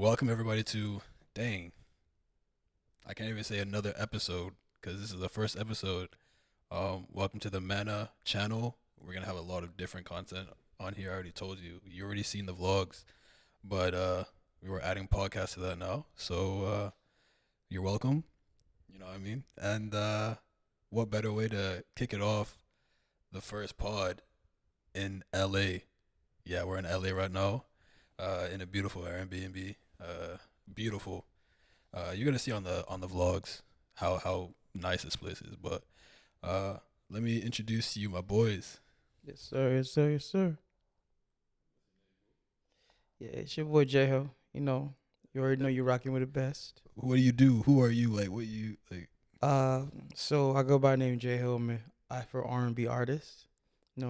Welcome everybody to dang. I can't even say another episode because this is the first episode. Welcome to the Mana channel. We're gonna have a lot of different content on here. I already told you. You already seen the vlogs, but we were adding podcasts to that now. So you're welcome. You know what I mean? And what better way to kick it off the first pod in LA? Yeah, we're in LA right now, in a beautiful Airbnb. Beautiful. You're gonna see on the vlogs how nice this place is. But uh, let me introduce you, my boys. Yes, sir. Yes, sir. Yes, sir. Yeah, it's your boy J Ho. You already know you're rocking with the best. What do you do? Who are you? Like, what you like? So I go by the name J Ho. I'm an Afro R&B artist.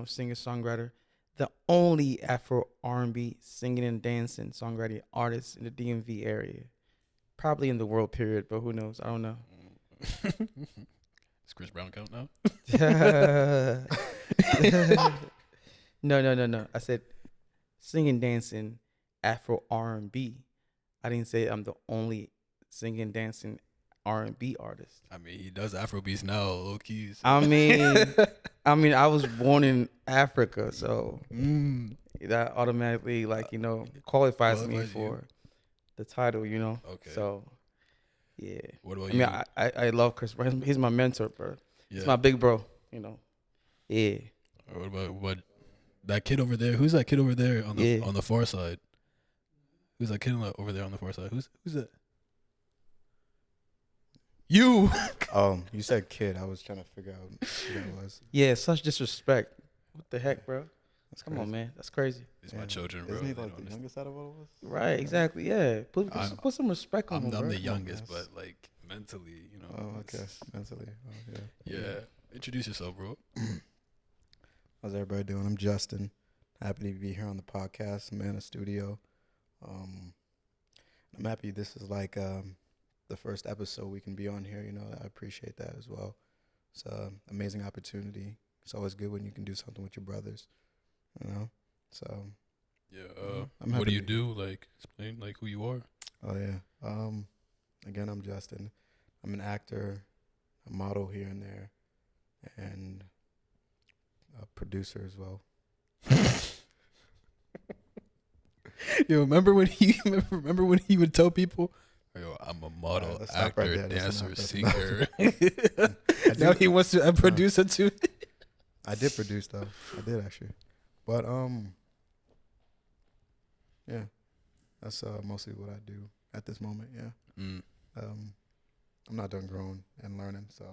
Singer songwriter. The only Afro R&B singing and dancing songwriting artist in the DMV area. Probably in the world period, but who knows? I don't know. Does Chris Brown count now? No. I said singing, dancing, Afro R&B. I didn't say I'm the only singing, dancing R&B artist. I mean, he does Afro beats now, low keys. I mean, I was born in Africa, so mm, that automatically, qualifies me qualifies you. for the title. Okay. So yeah. What about I mean, you? I love Chris Brown. He's my mentor, bro. He's Yeah. my big bro. Yeah, What about what that kid over there? Who's that kid over there on the Yeah. on the far side? Who's that kid over there on the far side? Who's that? You. You said kid. I was trying to figure out who that was. yeah. Such disrespect. What the heck, bro? That's Come crazy. on, man. That's crazy. These my Yeah. children, bro. Isn't he They like don't the understand. youngest out of all of us? Right, exactly. Yeah. Put, I'm- put some respect on I'm him, bro. the Come on, youngest, man. but like mentally, you know. Oh, okay. it's- Mentally. Oh, yeah. Yeah. Introduce yourself, bro. How's everybody doing? I'm Justin. Happy to be here on the podcast, Mana Studio. I'm happy this is like the first episode we can be on here. I appreciate that as well. It's an amazing opportunity. It's always good when you can do something with your brothers, So, Yeah. I'm What happy do you to- do? Like, explain like who you are. oh yeah. Again, I'm Justin. I'm an actor, a model here and there, and a producer as well. Yo, remember when he remember when he would tell people, "Yo, I'm a model, Alright, let's stop right actor, there. That's dancer, enough. That's singer." I Now did- he wants to produce it too. I did produce though. I did actually, but yeah, that's mostly what I do at this moment. Yeah. Mm. I'm not done growing and learning, so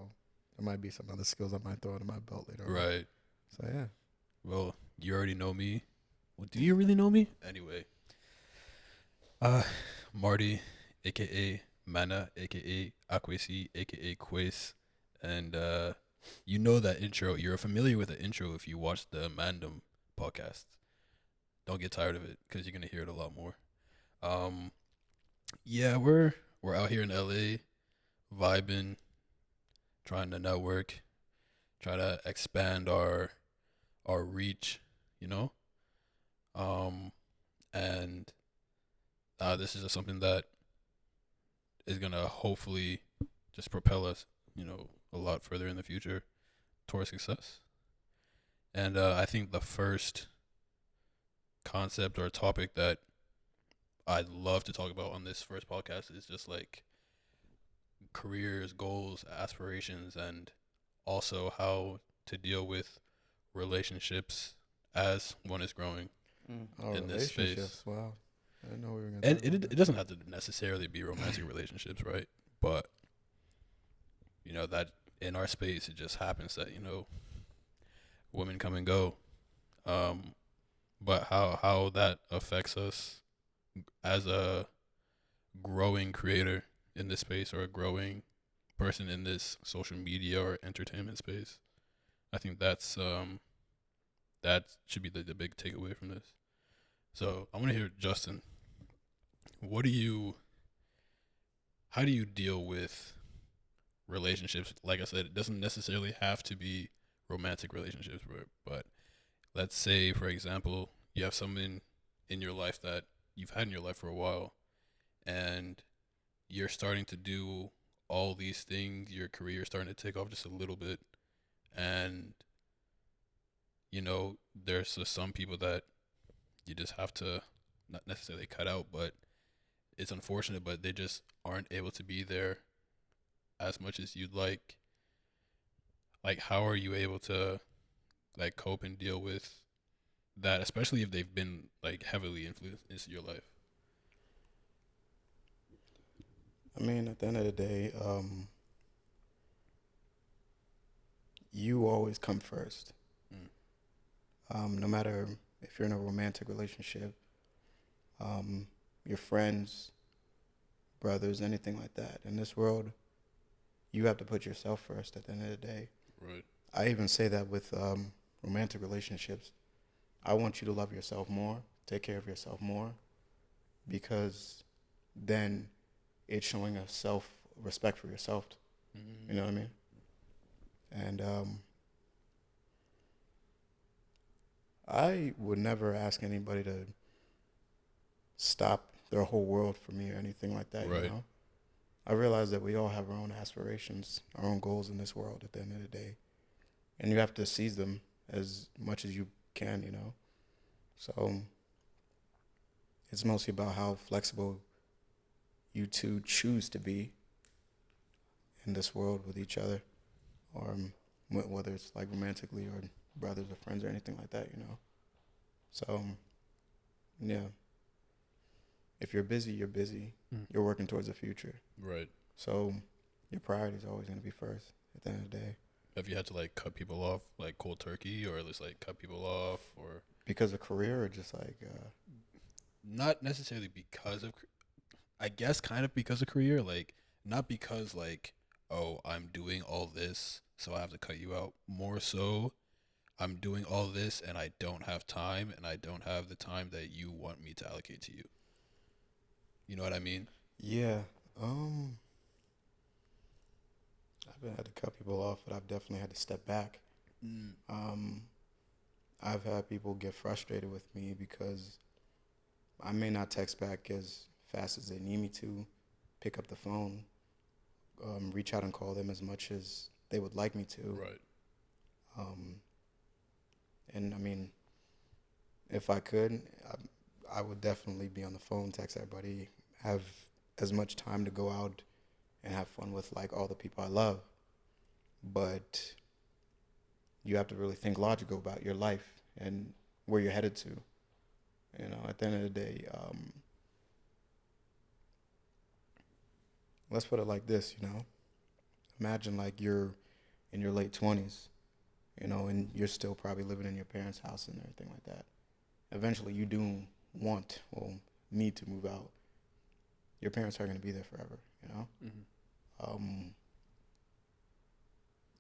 there might be some other skills I might throw into my belt later on. Right. So yeah. Well, you already know me. Well, do you really know me? Anyway, Marty, aka Mana, aka Akwesi, aka Quiz, and you know that intro. You're familiar with the intro if you watch the Mandem podcast. Don't get tired of it because you're gonna hear it a lot more. Yeah, we're out here in LA, vibing, trying to network, try to expand our reach, you know. And this is just something that is gonna hopefully just propel us, you know, a lot further in the future towards success. And I think the first concept or topic that I'd love to talk about on this first podcast is just like careers, goals, aspirations, and also how to deal with relationships as one is growing. Oh, In this space. relationships. Wow. I didn't know we were gonna. And talk about it doesn't have to necessarily be romantic relationships, right? But you know that in our space it just happens that, you know, women come and go. But how that affects us as a growing creator in this space or a growing person in this social media or entertainment space. I think that should be the big takeaway from this. So I want to hear Justin. How do you deal with relationships? Like I said, it doesn't necessarily have to be romantic relationships, but let's say, for example, you have someone in your life that you've had in your life for a while, and you're starting to do all these things, your career is starting to take off just a little bit, and there's just some people that you just have to not necessarily cut out, but it's unfortunate, but they just aren't able to be there as much as you'd like. Like, how are you able to like cope and deal with that, especially if they've been like heavily influenced into your life? I mean, at the end of the day, you always come first. Mm. No matter if you're in a romantic relationship, your friends, brothers, anything like that. In this world, you have to put yourself first at the end of the day. Right. I even say that with romantic relationships. I want you to love yourself more, take care of yourself more, because then it's showing a self respect for yourself. You know what I mean? And I would never ask anybody to stop their whole world for me or anything like that. Right. You know, I realize that we all have our own aspirations, our own goals in this world. At the end of the day, and you have to seize them as much as you can. You know, so it's mostly about how flexible you two choose to be in this world with each other, or whether it's like romantically or brothers or friends or anything like that, you know. So, yeah, if you're busy, you're busy. Mm. You're working towards the future. Right. So, your priority is always going to be first at the end of the day. Have you had to like cut people off like cold turkey, or just like cut people off, or Because of career, or just like, not necessarily because of, I guess kind of because of career, like not because like, oh, I'm doing all this, so I have to cut you out. More so, I'm doing all this and I don't have time, and I don't have the time that you want me to allocate to you. You know what I mean? yeah, I've been had to cut people off, but I've definitely had to step back. Mm. Um, I've had people get frustrated with me because I may not text back as fast as they need me to, pick up the phone, reach out and call them as much as they would like me to. Right. Um, and I mean, if I could, I would definitely be on the phone, text everybody, have as much time to go out and have fun with like all the people I love. But you have to really think logical about your life and where you're headed to. You know, at the end of the day, let's put it like this, you know. Imagine like you're in your late 20s, you know, and you're still probably living in your parents' house and everything like that. Eventually, you do want or need to move out. Your parents are going to be there forever, you know. Mm-hmm.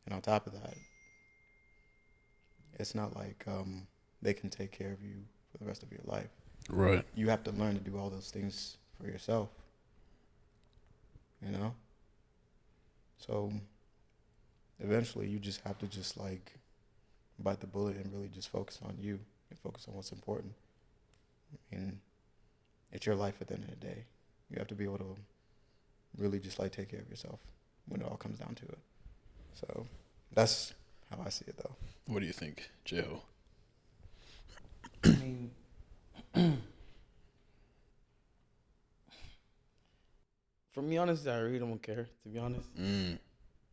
And on top of that, it's not like they can take care of you for the rest of your life. Right. You have to learn to do all those things for yourself, you know. So eventually, you just have to just like bite the bullet and really just focus on you and focus on what's important. And it's your life at the end of the day. You have to be able to really just like take care of yourself when it all comes down to it. So that's how I see it, though. What do you think, J-Ho? I mean, for me, honestly, I really don't care. To be honest,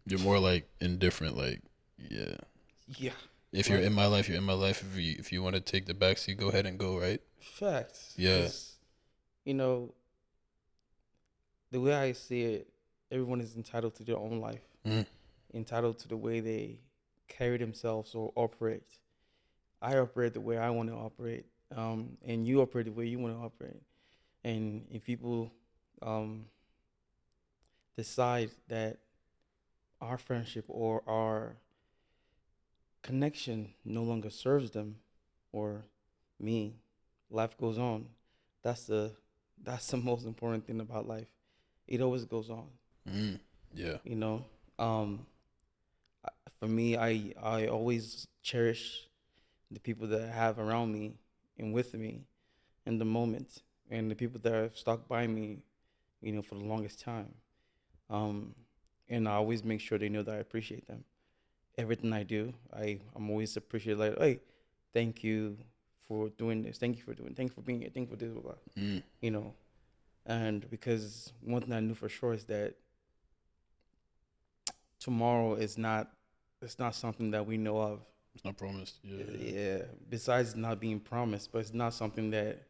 You're more like indifferent, like, yeah. yeah, If you're in my life, you're in my life. If you want to take the backseat, go ahead and go, right? facts. Yeah. 'Cause, you know, the way I see it, everyone is entitled to their own life, entitled to the way they carry themselves or operate. I operate the way I want to operate, and you operate the way you want to operate. And if people um, decide that our friendship or our connection no longer serves them or me, life goes on. That's the that's the most important thing about life. It always goes on. Yeah. You know, um, for me, I always cherish the people that I have around me and with me in the moment, and the people that have stuck by me for the longest time. Um, and I always make sure they know that I appreciate them. Everything I do, I'm always appreciated. Like, hey, thank you for doing this. Thank you for being here. Thank you for this. Blah, blah. Mm. You know, and because one thing I knew for sure is that tomorrow is not, it's not something that we know of. It's not promised. Yeah. Yeah. Besides not being promised, but it's not something that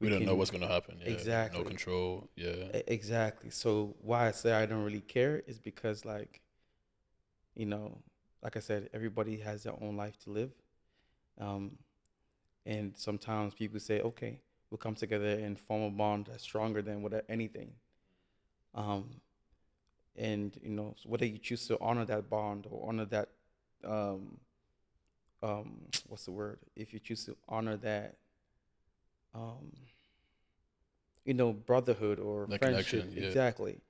We don't know can what's gonna happen. Yeah. exactly. No control. Yeah. Exactly. So why I say I don't really care is because, like, you know, like I said, everybody has their own life to live. Um, and sometimes people say, okay, we'll come together and form a bond that's stronger than whatever anything. Um, and so whether you choose to honor that bond or honor that, um, what's the word? If you choose to honor that, um, brotherhood or That friendship, connection. Yeah. exactly.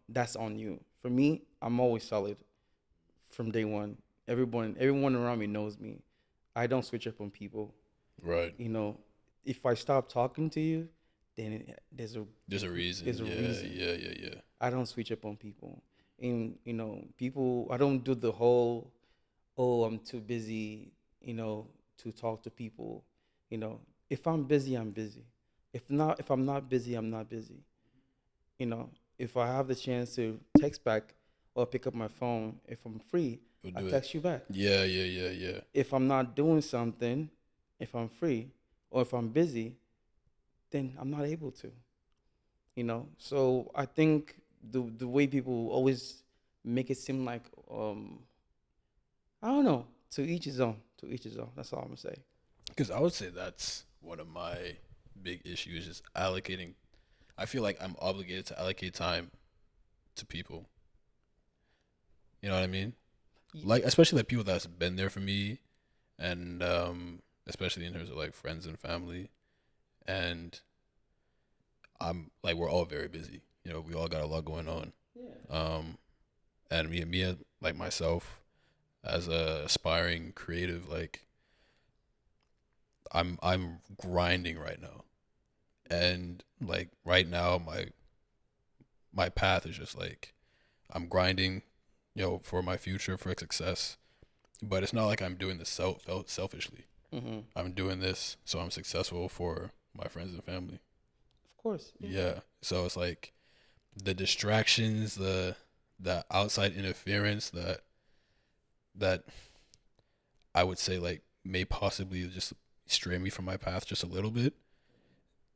That's on you. For me, I'm always solid from day one. Everyone around me knows me. I don't switch up on people. Right. If I stop talking to you, then there's a There's a reason. there's a Yeah. reason. Yeah. Yeah. Yeah. I don't switch up on people. And people, I don't do the whole, oh, I'm too busy, to talk to people. If I'm busy, I'm busy. If I'm not busy, I'm not busy. you know, if I have the chance to text back or pick up my phone, if I'm free, We'll I do it. text you back. Yeah. Yeah. Yeah. Yeah. If I'm not doing something, if I'm free or if I'm busy, then I'm not able to. So I think the way people always make it seem like, I don't know, to each his own. To each his own. That's all I'm gonna say. Because I would say that's one of my big issues is allocating. I feel like I'm obligated to allocate time to people. You know what I mean? Like especially like people that's been there for me, and especially in terms of like friends and family, and I'm like we're all very busy. We all got a lot going on. Yeah. And me, like myself, as a aspiring creative, like I'm grinding right now, and like right now my path is just like I'm grinding, for my future for success. But it's not like I'm doing this selfishly. Mm-hmm. I'm doing this so I'm successful for my friends and family. Of course. Yeah. So it's like the distractions, the outside interference that I would say like may possibly just stray me from my path just a little bit.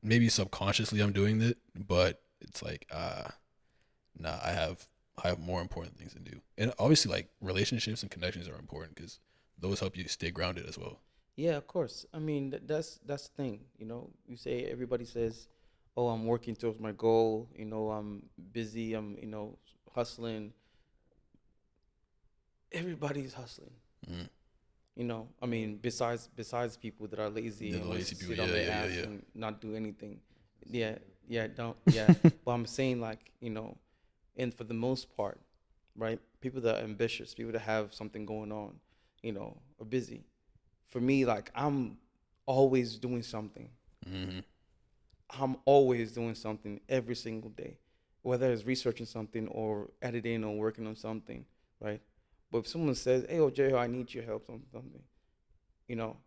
Maybe subconsciously I'm doing it, but it's like nah, I have more important things to do. And obviously like relationships and connections are important cuz those help you stay grounded as well. Yeah, of course. I mean, that's the thing. You say everybody says, "Oh, I'm working towards my goal." I'm busy. I'm hustling. Everybody's hustling. Mm. I mean, besides people that are lazy Yeah, and the want lazy to people. sit on Yeah, their yeah, ass yeah, yeah. and not do anything. Yeah, yeah, don't yeah. But I'm saying, like, and for the most part, right? People that are ambitious, people that have something going on, are busy. For me, like, I'm always doing something. Mm-hmm. I'm always doing something every single day, whether it's researching something or editing or working on something, right? But if someone says, "Hey, OJ, I need your help on something," you know,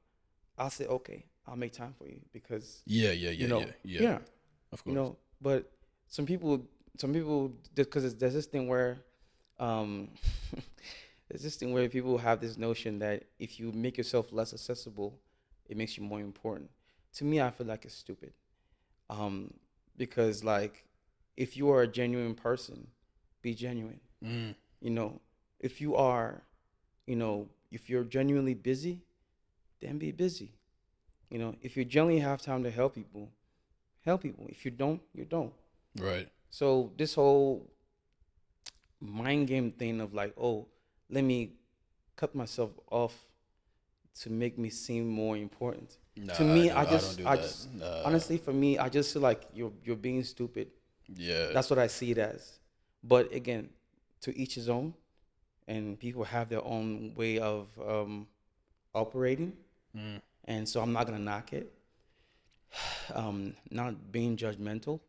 I'll say, "Okay, I'll make time for you," because Yeah, yeah, yeah, yeah, yeah. yeah, Of course. But some people, because there's this thing where, um, there's this thing where people have this notion that if you make yourself less accessible, it makes you more important. To me, I feel like it's stupid. Um, because, like, if you are a genuine person, be genuine. Mm. You know, if you are, if you're genuinely busy, then be busy. If you genuinely have time to help people, help people. If you don't, you don't. Right. So this whole mind game thing of, like, oh, let me cut myself off to make me seem more important. Nah, To me, I don't do I that. just, Nah. honestly, for me, I just feel like you're being stupid. Yeah. That's what I see it as. But again, to each his own, and people have their own way of operating, Mm. and so I'm not gonna knock it. Not being judgmental.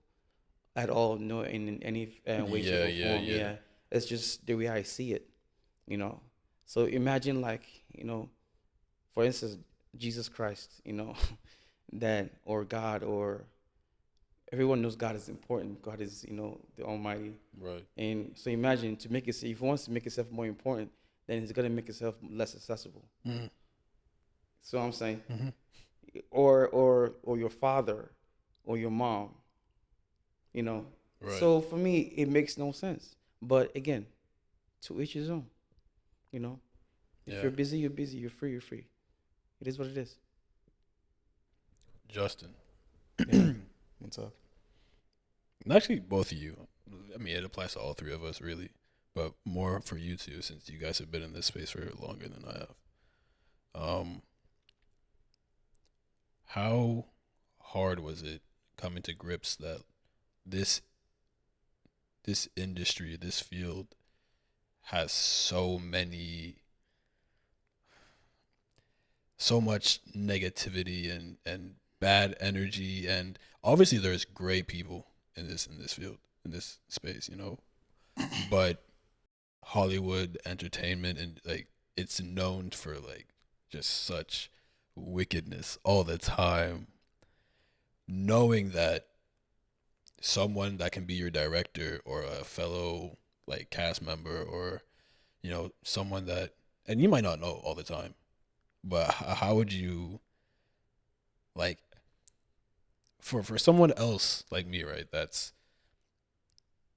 at all, no, in any way, shape, Yeah, or yeah, form. yeah. Yeah, it's just the way I see it, you know. So imagine, like, for instance, Jesus Christ, that, or God, or everyone knows God is important. God is, the Almighty. Right. And so imagine, to make it, if he wants to make himself more important, then he's gonna make himself less accessible. Mm-hmm. So I'm saying, Mm-hmm. or your father, or your mom, you know. Right. So for me, it makes no sense. But again, to each his own. You know, if Yeah. you're busy, you're busy. You're free, you're free. It is what it is. Justin. Yeah. What's up? And actually, both of you. I mean, it applies to all three of us, really, but more for you two, since you guys have been in this space for longer than I have. Um, how hard was it coming to grips that this this industry, this field, has so much negativity and bad energy, and obviously there's great people in this field, in this space, but Hollywood entertainment, and like, it's known for like just such wickedness all the time. Knowing that someone that can be your director or a fellow like cast member, or someone that, and you might not know all the time, but how would you, like, for someone else like me, right, that's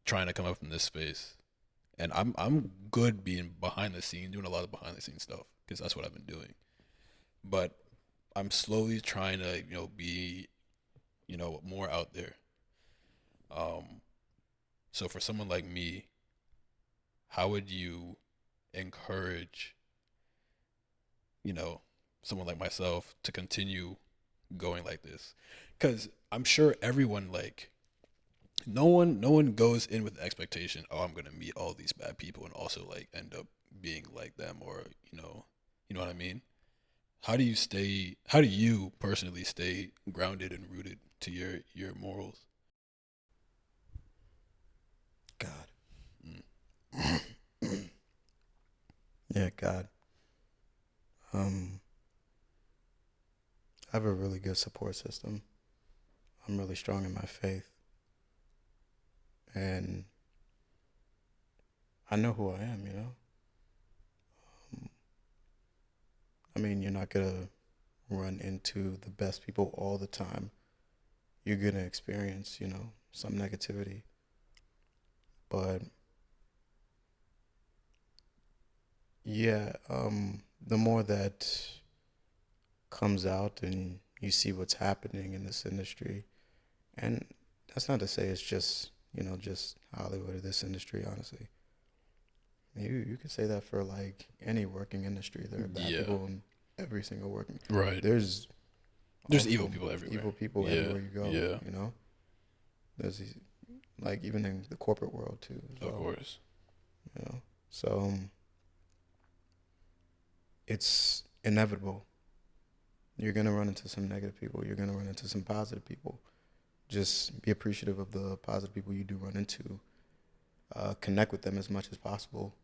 trying to come up in this space, and I'm good being behind the scene, doing a lot of behind the scenes stuff because that's what I've been doing, but I'm slowly trying to be more out there. um so for someone like me, how would you encourage someone like myself to continue going like this? Because I'm sure everyone, like, no one goes in with the expectation, oh, I'm gonna meet all these bad people and also like end up being like them, or what I mean. How do you personally stay grounded and rooted to your morals? God. Mm. Yeah, God. I have a really good support system. I'm really strong in my faith, and I know who I am. Um, I mean, you're not gonna run into the best people all the time. You're gonna experience, some negativity, but yeah, the more that comes out and you see what's happening in this industry, and that's not to say it's just just Hollywood or this industry. Honestly, you could say that for like any working industry. There are bad Yeah. people in every single working. Right. There's There's evil also people everywhere. evil people Yeah. everywhere you go. Yeah. There's like even in the corporate world too as Of well. course. So it's inevitable. You're gonna run into some negative people. You're gonna run into some positive people. Just be appreciative of the positive people you do run into. Connect with them as much as possible.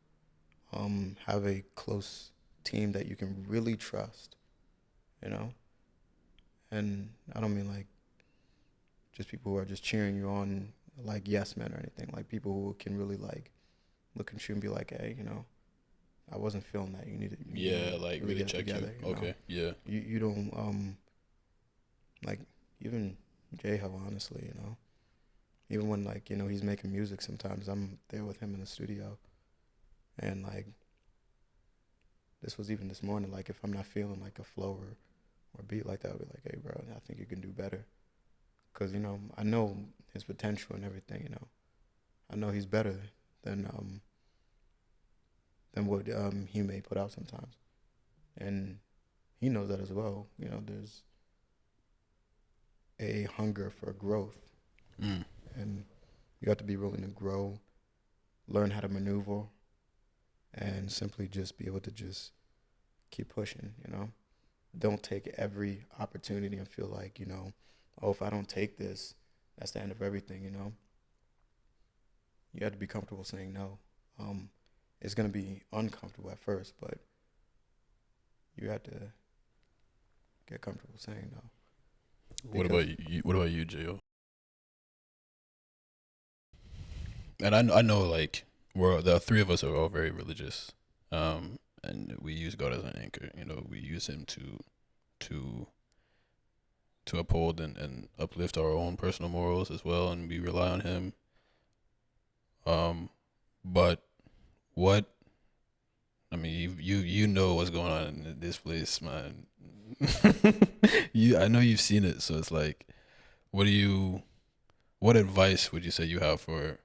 Have a close team that you can really trust. You know, and I don't mean like just people who are just cheering you on, like yes men or anything. Like people who can really like look at you and be like, hey, I wasn't feeling that. You Yeah, need to like really really get it check you. together. Okay. Yeah. You don't like even J Ho, honestly, even when like he's making music, sometimes I'm there with him in the studio, and like this was even this morning. Like if I'm not feeling like a flow or beat like that, I'll be like, hey, bro, I think you can do better, because I know his potential and everything. I know he's better than what he may put out sometimes, and he knows that as well. There's a hunger for growth, Mm. and you have to be willing to grow, learn how to maneuver, and simply just be able to just keep pushing. Don't take every opportunity and feel like, oh, if I don't take this, that's the end of everything. you have to be comfortable saying no. It's gonna be uncomfortable at first, but you have to get comfortable saying no. What about you? What about you, Jo? And I know like we're the three of us are all very religious, and we use God as an anchor. You know, we use Him to to uphold and uplift our own personal morals as well, and we rely on Him. But what I mean, you know what's going on in this place, man. I know you've seen it, so it's like, what advice would you say you have for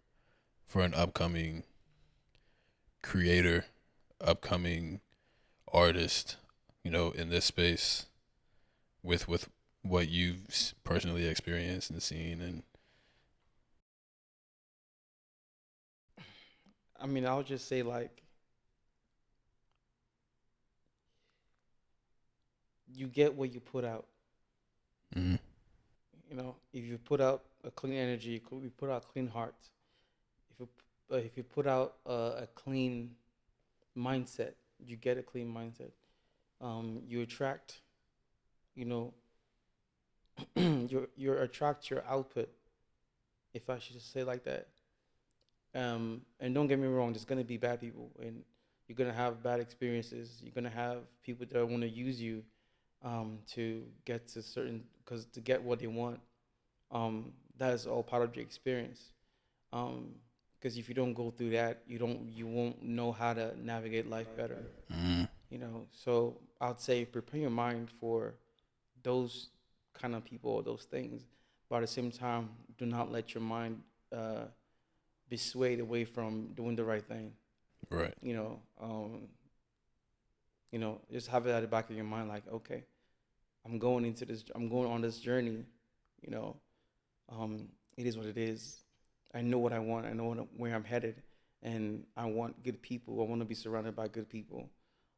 an upcoming creator, upcoming artist, you know, in this space with what you've personally experienced and seen and I mean, I'll just say like you get what you put out. mm, You know, if you put out a clean energy, you put out clean heart. If you put out a clean mindset, you get a clean mindset. You attract, you know, you attract your output, if I should just say like that. And don't get me wrong, there's gonna be bad people, and you're gonna have bad experiences. You're gonna have people that want to use you, to get to certain, because to get what they want. That is all part of your experience. Um, because if you don't go through that, you won't know how to navigate life better. mm, You know, so I'd say prepare your mind for those kind of people or those things, but at the same time, do not let your mind uh, be swayed away from doing the right thing. right. You know, just have it at the back of your mind, like, okay, I'm going on this journey. You know, it is what it is. I know what I want. I know where I'm headed, and I want good people. I want to be surrounded by good people.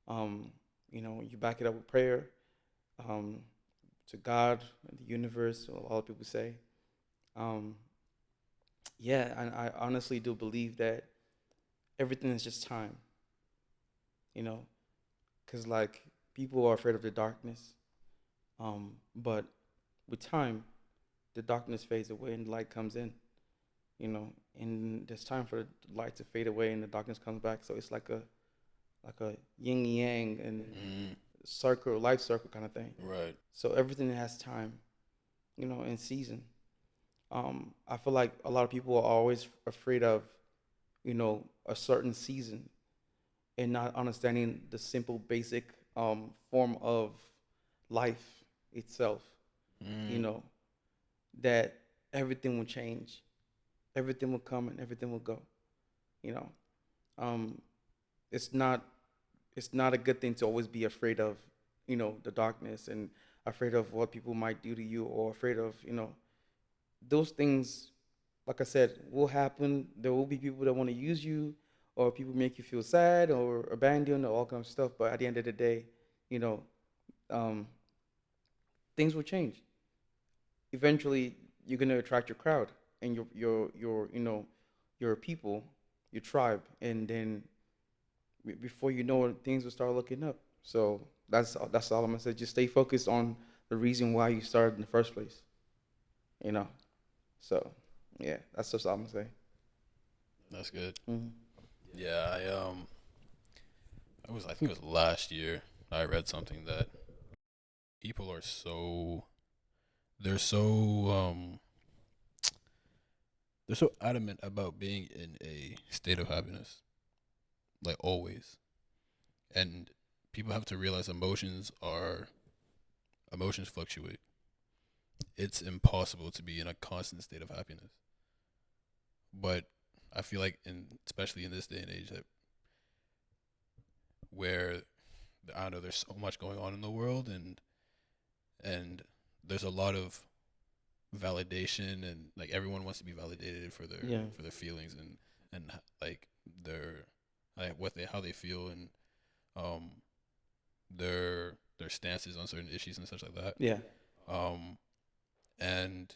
Um, you back it up with prayer, um, to God, the universe. A lot of people say. Um, yeah, and I honestly do believe that everything is just time. You know, because like people are afraid of the darkness, but with time, the darkness fades away and light comes in. And there's time for the light to fade away and the darkness comes back. So it's like a yin yang and Mm, circle, life circle kind of thing. right. So everything has time, in season. I feel like a lot of people are always afraid of, a certain season and not understanding the simple, basic form of life itself. You Mm, know that everything will change, everything will come, and everything will go. You know, um, it's not it's not a good thing to always be afraid of, the darkness and afraid of what people might do to you, or afraid of, those things. Like I said, will happen. There will be people that want to use you, or people make you feel sad or abandoned, or all kinds of stuff. But at the end of the day, you know, um, things will change. Eventually, you're gonna attract your crowd and your people, your tribe, and then before you know it, things will start looking up. So that's all I'm gonna say. Just stay focused on the reason why you started in the first place. You know. So yeah, that's just all I'm gonna say. that's good. Mm-hmm. Yeah, I think it was last year I read something that people are they're so they're so adamant about being in a state of happiness, like always. And people have to realize emotions fluctuate. It's impossible to be in a constant state of happiness. But I feel like especially in this day and age that where I don't know, there's so much going on in the world and there's a lot of validation and like everyone wants to be validated Yeah. for their feelings and like their like what they how they feel and um their stances on certain issues and such like that. Yeah. Um and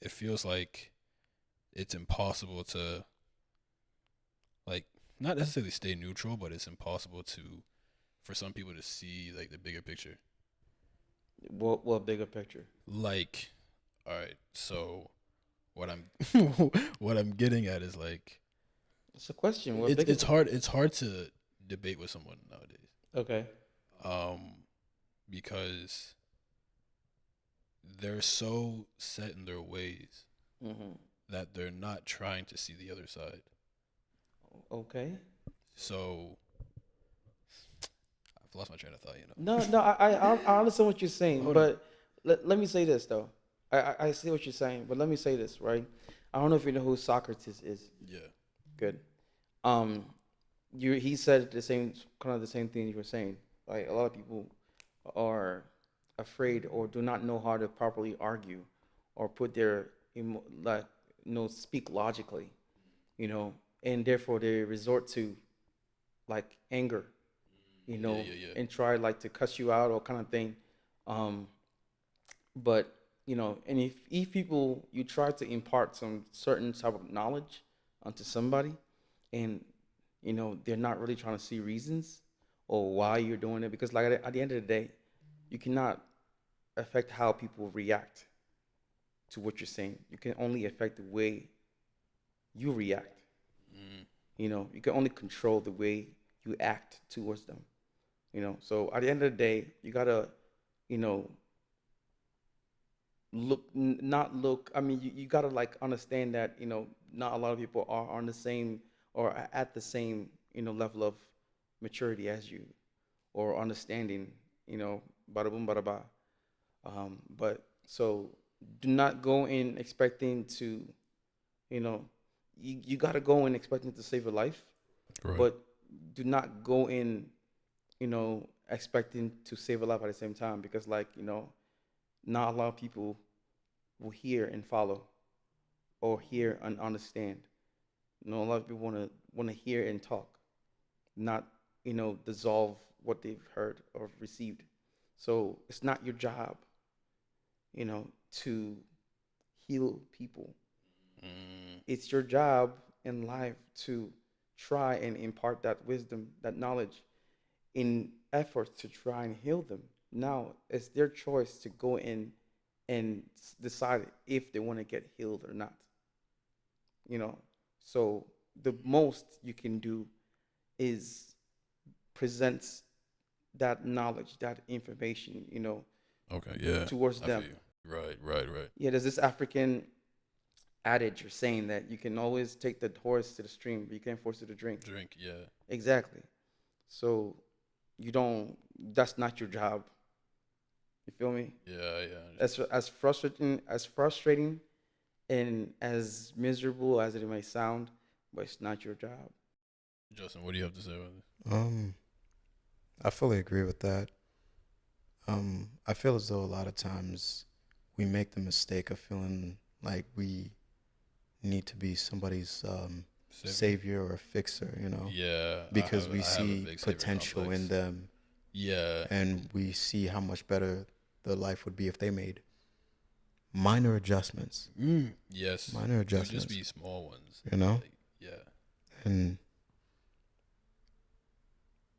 it feels like it's impossible to like not necessarily stay neutral, but it's impossible to for some people to see like the bigger picture. What bigger picture? Like, all right, so what I'm what I'm getting at is like It's a question. What it's bigger? it's hard to debate with someone nowadays. Okay. Um, because they're so set in their ways Mm-hmm. that they're not trying to see the other side. Okay. So I've lost my train of thought. You know. No. I understand what you're saying, Hold on. but let me say this though. I see what you're saying, but let me say this, right? I don't know if you know who Socrates is. Yeah. Good. Um, he said the same kind of the same thing you were saying. Like a lot of people are afraid or do not know how to properly argue or put their like speak logically, and therefore they resort to like anger, Yeah. Yeah. Yeah. and try like to cuss you out or kind of thing. Um, but and if people you try to impart some certain type of knowledge onto somebody, and they're not really trying to see reasons or why you're doing it, because like at the end of the day, you cannot affect how people react to what you're saying. You can only affect the way you react. Mm, You can only control the way you act towards them. So at the end of the day, you gotta you know not look. I mean, you gotta like understand that not a lot of people are on the same or at the same level of maturity as you, or understanding. Bada boom, bada ba. But so do not go in expecting to, you know, you got to go in expecting to save a life, right. but do not go in, expecting to save a life at the same time, because, like, not a lot of people will hear and follow or hear and understand. A lot of people want to hear and talk, not dissolve what they've heard or received. So it's not your job, to heal people. Mm, It's your job in life to try and impart that wisdom, that knowledge, in efforts to try and heal them. Now it's their choice to go in and decide if they want to get healed or not. You know, so the most you can do is present that knowledge, that information, okay. Yeah. towards I feel them. you. Right. Right. Right. Yeah, there's this African adage or saying that you can always take the horse to the stream, but you can't force it to drink. Drink. Yeah. Exactly. So you don't. That's not your job. You feel me? Yeah. Yeah. As frustrating and as miserable as it may sound, but it's not your job. Justin, what do you have to say about this? Um, I fully agree with that. I feel as though a lot of times we make the mistake of feeling like we need to be somebody's Savior? savior or fixer, Yeah. because we I have a see big savior potential complex. in them Yeah. and we see how much better their life would be if they made minor adjustments. Yes. Minor It would just adjustments, be small ones. you know? Like, yeah. And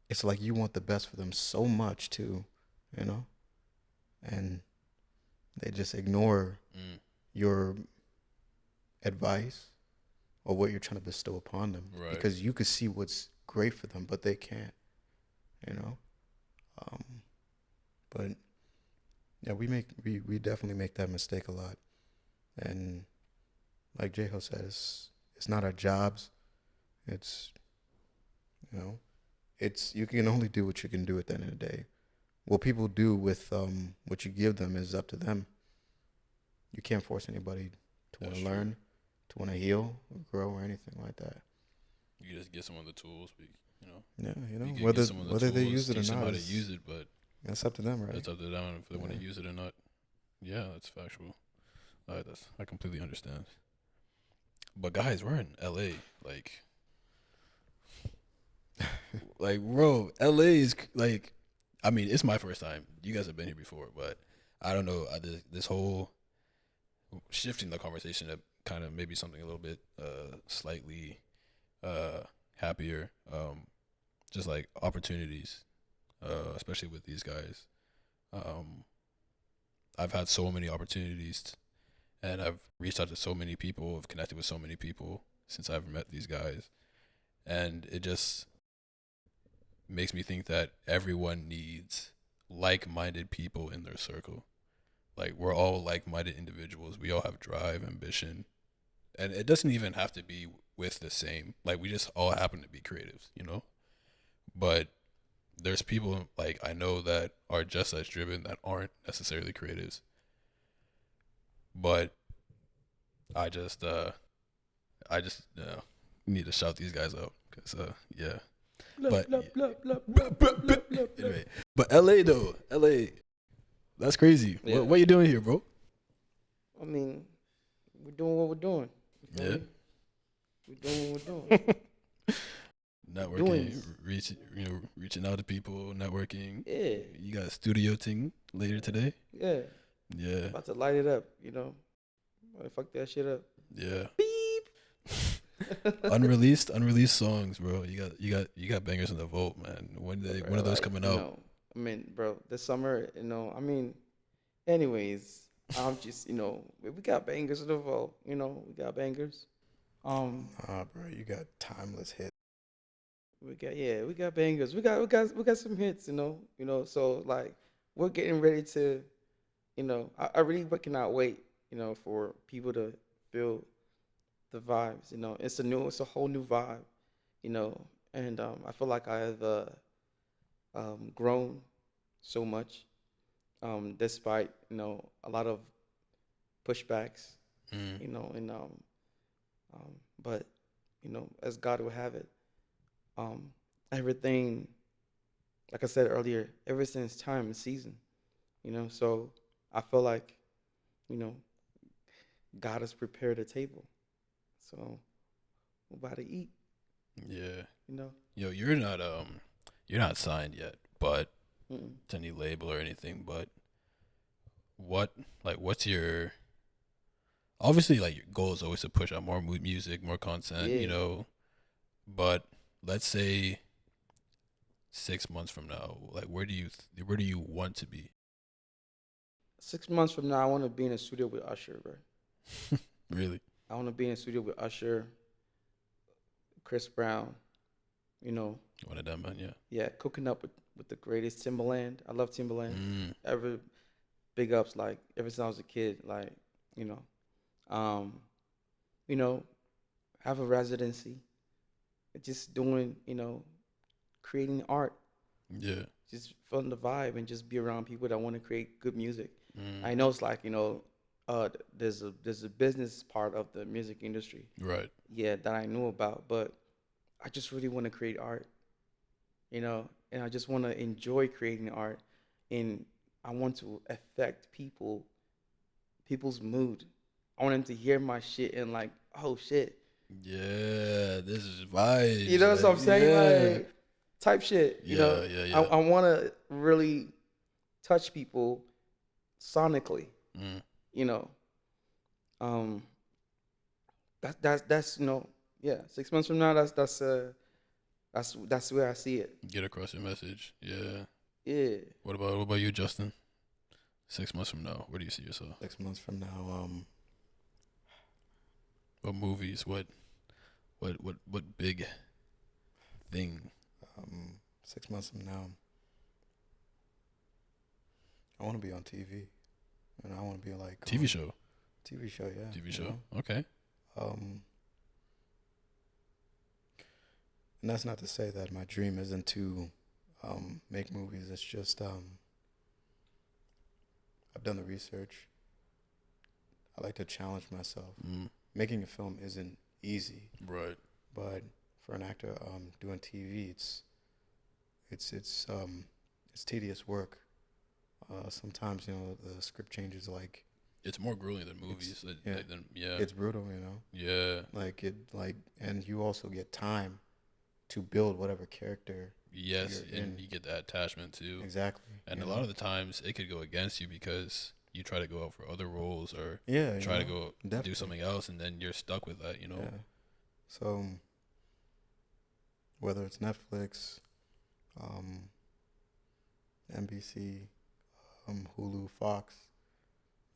it's like you want the best for them so much too, you know? And they just ignore Mm, your advice or what you're trying to bestow upon them right. because you could see what's great for them, but they can't, you know? Um, but yeah, we definitely make that mistake a lot. And like J-Ho said, it's not our jobs. It's, you know, you can only do what you can do at the end of the day. What people do with what you give them is up to them. You can't force anybody to want That's to true. learn, to want to heal or grow or anything like that. You just get someone the tools. You know, Yeah, you can get whether someone the they tools, use it or teach them not how to is use it, but that's up to them, right? it's up to them if they want Yeah. to use it or not. Yeah, that's factual. I completely understand. But guys, we're in LA. Bro, LA is like, I mean, it's my first time. You guys have been here before, but I don't know. This whole shifting the conversation to kind of maybe something a little bit slightly happier. Just like opportunities, especially with these guys. Um, I've had so many opportunities, and I've reached out to so many people. I've connected with so many people since I've met these guys, and it just makes me think that everyone needs like-minded people in their circle. Like we're all like-minded individuals. We all have drive, ambition, and it doesn't even have to be with the same. Like we just all happen to be creatives, you know. But there's people like I know that are just as driven that aren't necessarily creatives. But I just need to shout these guys out because yeah. But anyway, but LA though, LA, that's crazy. Yeah. What you doing here, bro? I mean, we're doing what we're doing. You feel Yeah. me? We're doing what we're doing. Networking, Doings. reaching out to people, networking. Yeah, You got a studio thing later today. yeah. Yeah, About to light it up, you know. Fuck that shit up. yeah. Beep. Unreleased songs, bro. You got bangers in the vault, man. When are those coming out? No, I mean, bro, this summer, I mean, anyways, I'm just, we got bangers in the vault, we got bangers. Bro, you got timeless hits. We got bangers. We got some hits, So like, we're getting ready to, I really cannot wait, for people to feel the vibes. It's a whole new vibe, and I feel like I have grown so much, despite a lot of pushbacks, Mm. and but as God will have it, everything, like I said earlier, everything's time and season, So I feel like, you know, God has prepared a table, so we're about to eat, Yeah. you know. Yo, you're not signed yet, but Mm-mm. to any label or anything. But what's your obviously like your goal is always to push out more music, more content, Yeah. But let's say 6 months from now, like where do you want to be? 6 months from now, I want to be in a studio with Usher, bro. Really? I want to be in a studio with Usher, Chris Brown, you know, One of them, man. Yeah. yeah, cooking up with the greatest Timbaland. I love Timbaland. Mm. Ever big ups, like ever since I was a kid, like you know, um, you know, have a residency, just doing, creating art, Yeah. just feeling the vibe, and just be around people that want to create good music. Mm. I know it's like there's a business part of the music industry, Right. yeah, that I knew about, but I just really want to create art, and I just want to enjoy creating art, and I want to affect people's mood. I want them to hear my shit and like, oh shit, Yeah. This is vibes. you know what I'm saying? Yeah. Like type shit, Yeah. Yeah. I, Yeah. I want to really touch people sonically, Mm. you know. Um, that's yeah. 6 months from now, that's where I see it. Get across your message. Yeah. Yeah. What about you, Justin? 6 months from now, where do you see yourself? 6 months from now, What movies? What big thing? 6 months from now, I want to be on TV, and I want to be like TV show. TV show, yeah. TV you show. know? Okay. And that's not to say that my dream isn't to make movies. It's just I've done the research. I like to challenge myself. Mm. Making a film isn't easy, Right. but for an actor doing TV, it's tedious work. Sometimes the script changes, like It's more grueling than movies. yeah. Yeah. it's brutal, Yeah. and you also get time to build whatever character. Yes, You're and in. you get that attachment too. Exactly. And a lot of the times it could go against you because you try to go out for other roles or yeah, try to go do definitely. something else, and then you're stuck with that. Yeah. So, I want to be on TV, and I want to be like Yeah. What whether it's Netflix, um, NBC, Hulu, Fox.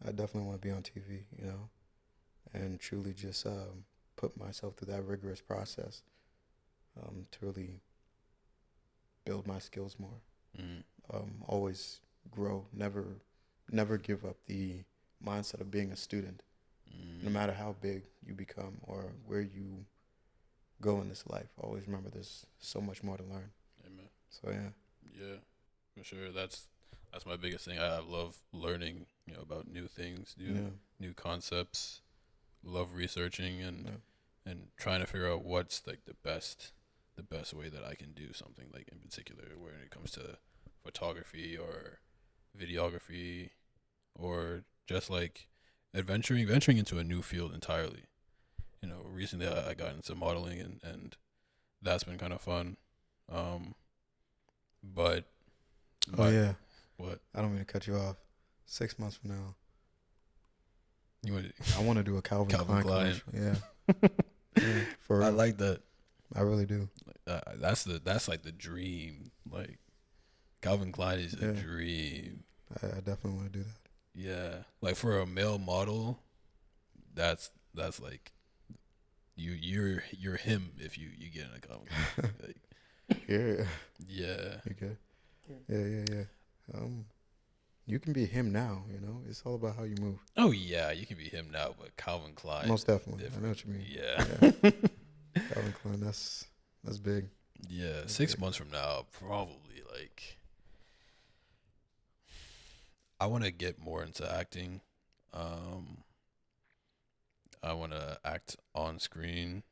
I definitely want to be on TV, you know, and truly just put myself through that rigorous process to really build my skills more. Mm. Always grow. Never give up the mindset of being a student. No matter how big you become or where you go in this life, always remember there's so much more to learn. Amen. So yeah. Yeah, for sure. That's my biggest thing. I love learning, about new things, Yeah. new concepts. Love researching and Yeah. and trying to figure out what's like the best way that I can do something like in particular when it comes to photography or videography or just like venturing into a new field entirely. Recently I got into modeling and that's been kind of fun. But Oh my, yeah. what I don't mean to cut you off. 6 months from now, you want? I want to do a Calvin, Calvin Klein Klein. commercial. Yeah. For I real. like that. I really do. That's like the dream. Like Calvin Klein is a Yeah. dream. I definitely want to do that. Yeah, like for a male model, that's like you're him if you get in a Calvin Klein. Like, Yeah. yeah, Okay. Yeah. You can be him now. You know, it's all about how you move. oh yeah, you can be him now, but Calvin Klein, Most definitely. different. I know what you mean. Yeah, Calvin Klein. That's big. yeah. 6 months from now, probably like I want to get more into acting. Um, I want to act on screen,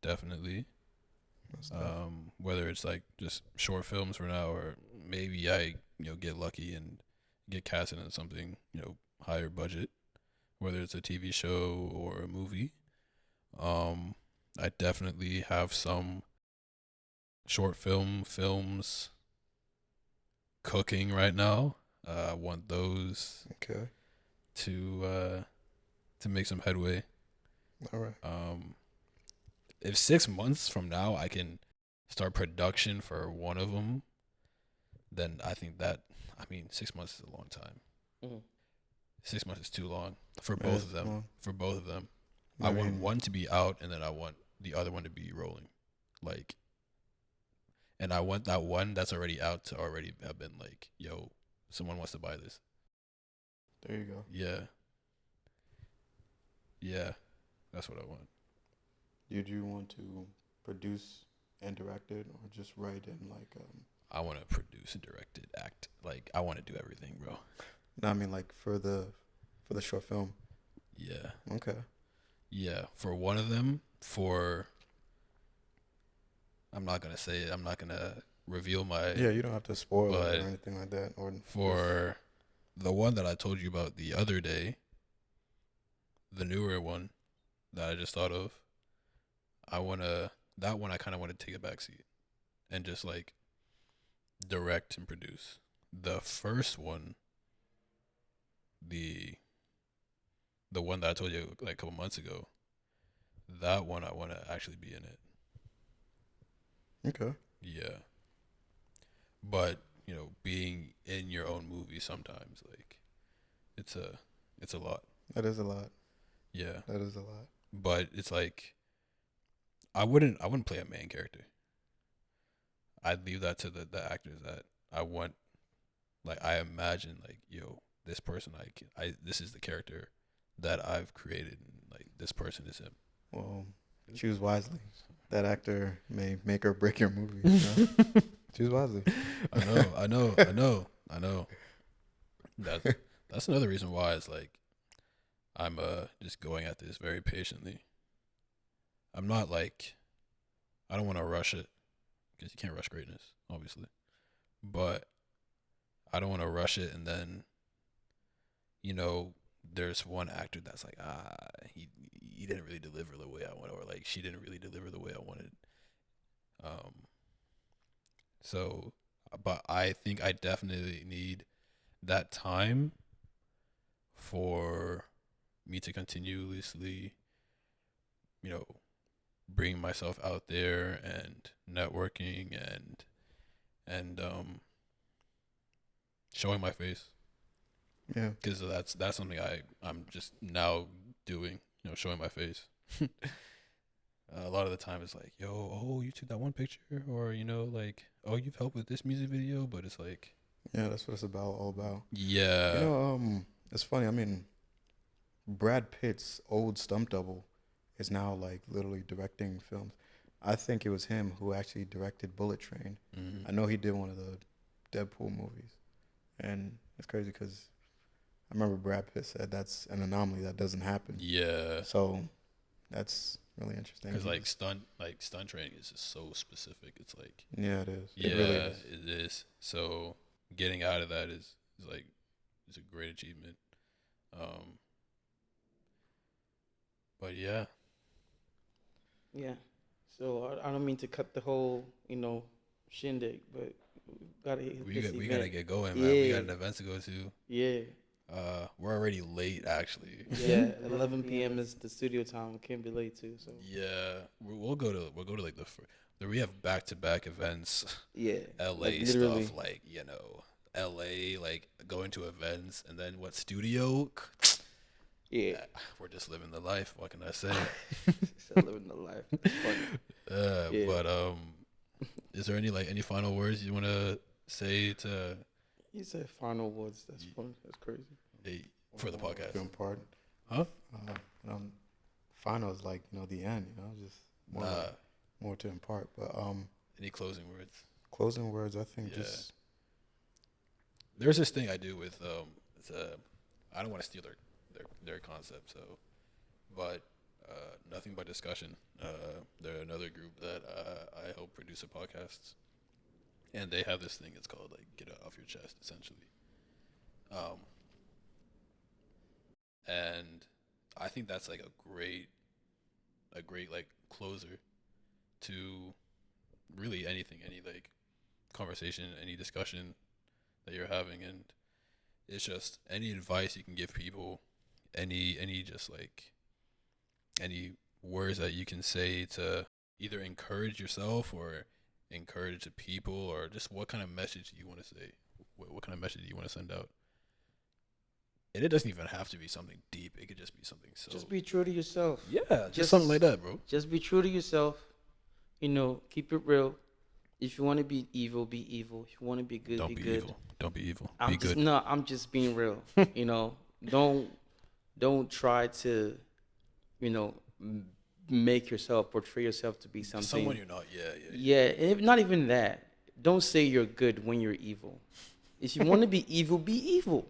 definitely. Most definitely. Whether it's like just short films for now, or maybe I get lucky and get casted in something higher budget, whether it's a TV show or a movie. Um, I definitely have some short films cooking right now. I want those Okay. to make some headway. All right. If 6 months from now I can start production for one of them, then I think that 6 months is a long time. Mhm. 6 months is too long for It both is of them. long. For both of them, I want one to be out, and then I want the other one to be rolling, like, and I want that one that's already out to already have been like, yo, someone wants to buy this. There you go. Yeah, that's what I want. Did you want to produce and direct it, or just write and like? I want to produce and direct it, act. Like, I want to do everything, bro. No, I mean like for the short film. Yeah. Okay. Yeah. For one of them, I'm not going to say it. I'm not going to reveal my. Yeah, you don't have to spoil but it or anything like that. Or for the one that I told you about the other day, the newer one that I just thought of, that one I kind of want to take a backseat and just like direct and produce. The first one, the one that I told you like a couple months ago, that one I want to actually be in it. Okay. Yeah. But, being in your own movie sometimes, like, it's a lot. That is a lot. Yeah. That is a lot. But it's like I wouldn't play a main character. I'd leave that to the actors that I want. Like, I imagine like, yo, this person this is the character that I've created, and like this person is him. Well, choose wisely. That actor may make or break your movie. You know? Choose wisely. I know. That's another reason why it's like I'm just going at this very patiently. I'm not like I don't want to rush it because you can't rush greatness, obviously. But I don't want to rush it and then there's one actor that's like he didn't really deliver the way I wanted, or like she didn't really deliver the way I wanted. So, but I think I definitely need that time for me to continuously, bringing myself out there and networking and showing my face, Yeah. because that's something I'm just now doing, showing my face. A lot of the time it's like, yo, oh, you took that one picture, or like, oh, you've helped with this music video, but it's like, Yeah, that's what it's all about. yeah, It's funny. I mean, Brad Pitt's old stunt double is now like literally directing films. I think it was him who actually directed Bullet Train. mhm. I know he did one of the Deadpool movies, and it's crazy because I remember Brad Pitt said that's an anomaly that doesn't happen. Yeah, So that's really interesting. because like stunt training is just so specific. It's like, Yeah, it is. yeah, It really is. it is. So getting out of that is like, is a great achievement. But yeah, Yeah. So I don't mean to cut the whole, shindig, but we gotta hit we this got, we event. gotta get going, man. We got Yeah. an event to go to. Yeah. We're already late, actually. Yeah. 11 p.m. is the studio time. Can't be late too. So Yeah, we'll go to like we have back-to-back events. yeah. LA Like, literally. stuff, like, LA, like going to events, and then what, studio? Yeah. We're just living the life. What can I say? So living the life. It's funny. Yeah. But is there any final words you want to say to He said final words. That's funny. That's crazy. for the podcast? To impart. Huh? Final is like the end. Just more to impart. But Any closing words? closing words. I think Yeah. just There's this thing I do with I don't want to steal their concept, but Nothing But Discussion. They're another group that I help produce a podcast, and they have this thing. It's called like "Get It Off Your Chest," essentially. And I think that's like a great like closer to really anything, any like conversation, any discussion that you're having, and it's just any advice you can give people, any just like any words that you can say to either encourage yourself or encourage the people, or just what kind of message you want to say, what kind of message you want to send out. And it doesn't even have to be something deep. It could just be something so. Just be true to yourself. Yeah, just something like that, bro. Just be true to yourself. Keep it real. If you want to be evil, be evil. If you want to be good, Don't be be good. evil. Don't be evil. I'm Be just, good. No, I'm just being real. Don't try to, make yourself, portray yourself to be something. Someone you're not. Yeah. Yeah, and if not even that. Don't say you're good when you're evil. If you want to be evil, be evil.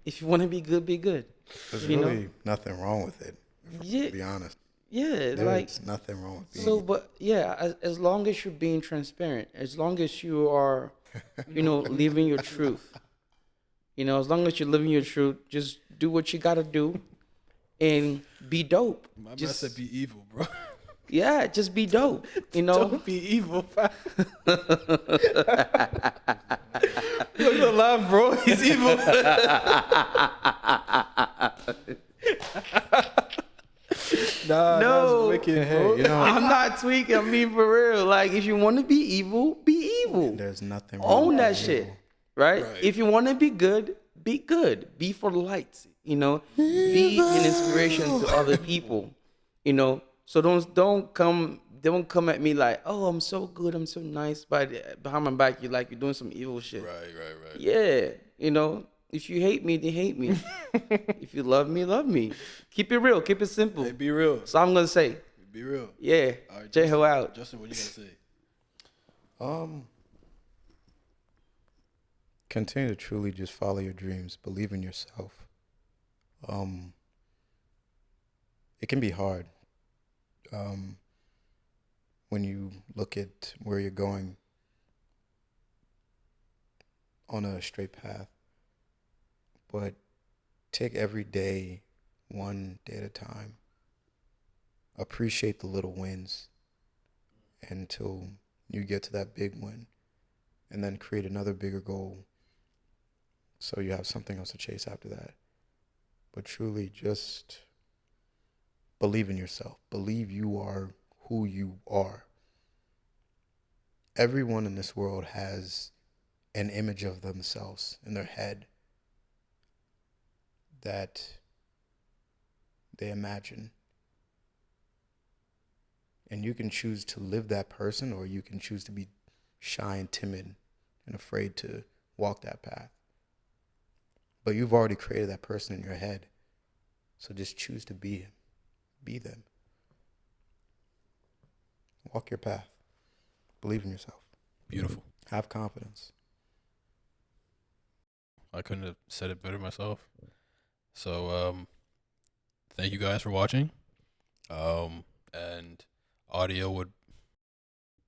If you want to be good, be good. there's You know? really nothing wrong with it. Yeah. To be honest, Yeah, there's nothing wrong with being. so, but yeah, as long as you're being transparent, as long as you are, living your truth, as long as you're living your truth, just do what you gotta do, and be dope. My man Just said be evil, bro. yeah, just be dope. Don't be evil. Look at the laugh, bro. He's evil. Nah, No. that's wicked, Hey, bro. I'm not tweaking. I mean, for real. Like, if you want to be evil, be evil. There's nothing wrong Own with that being shit, evil. right? Right. If you want to be good, be good. Be for the lights, Be an inspiration to other people, So don't come at me like, oh, I'm so good, I'm so nice, but behind my back you're doing some evil shit. Right. Yeah, if you hate me, then hate me. If you love me. Keep it real, keep it simple. Hey, be real. So I'm gonna say, Be real. yeah, All right, J-Ho out. Justin, what you gonna say? Continue to truly just follow your dreams. Believe in yourself. It can be hard. When you look at where you're going on a straight path, but take every day, one day at a time. Appreciate the little wins until you get to that big win, and then create another bigger goal so you have something else to chase after that. But truly just believe in yourself. Believe you are who you are. Everyone in this world has an image of themselves in their head that they imagine. And you can choose to live that person, or you can choose to be shy and timid and afraid to walk that path. But you've already created that person in your head. So just choose to be him. Be them. Walk your path. Believe in yourself. Beautiful. Have confidence. I couldn't have said it better myself. So, thank you guys for watching. And audio would,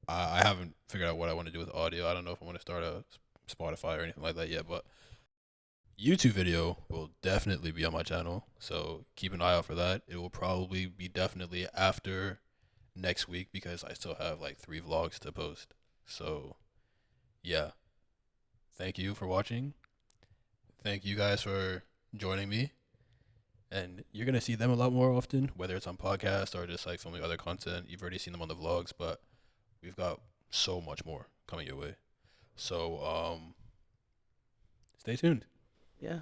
I haven't figured out what I want to do with audio. I don't know if I want to start a Spotify or anything like that yet, but YouTube video will definitely be on my channel. So keep an eye out for that. It will probably be definitely after next week because I still have like 3 vlogs to post. So yeah, thank you for watching. Thank you guys for joining me. And you're going to see them a lot more often, whether it's on podcast or just like filming other content. You've already seen them on the vlogs, but we've got so much more coming your way. So stay tuned. Yeah.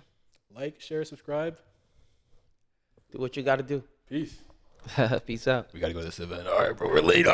Like, share, subscribe. Do what you got to do. Peace. Peace out. We got to go to this event. All right, bro, we're late.